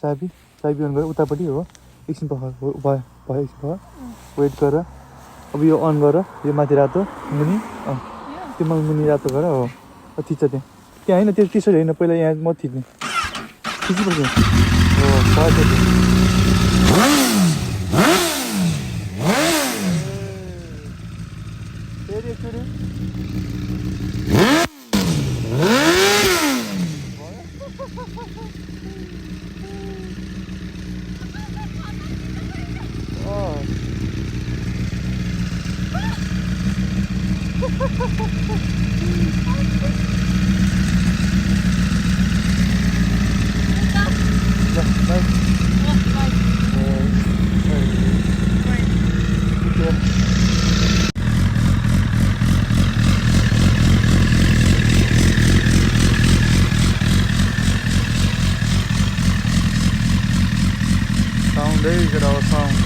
चाबी अन गरेर उतापट्टि हो एकछिन भयो एकछिन भयो वेट गर अब यो अन गर यो माथि रातो मुनि त्यो मुनि रातो गर हो थिच्छ त्यहाँ होइन त्यो त्यसरी होइन पहिला यहाँ म थिच्ने खिच्नुपर्छ हो फेरि एकचोटि Sound, there you go, sound.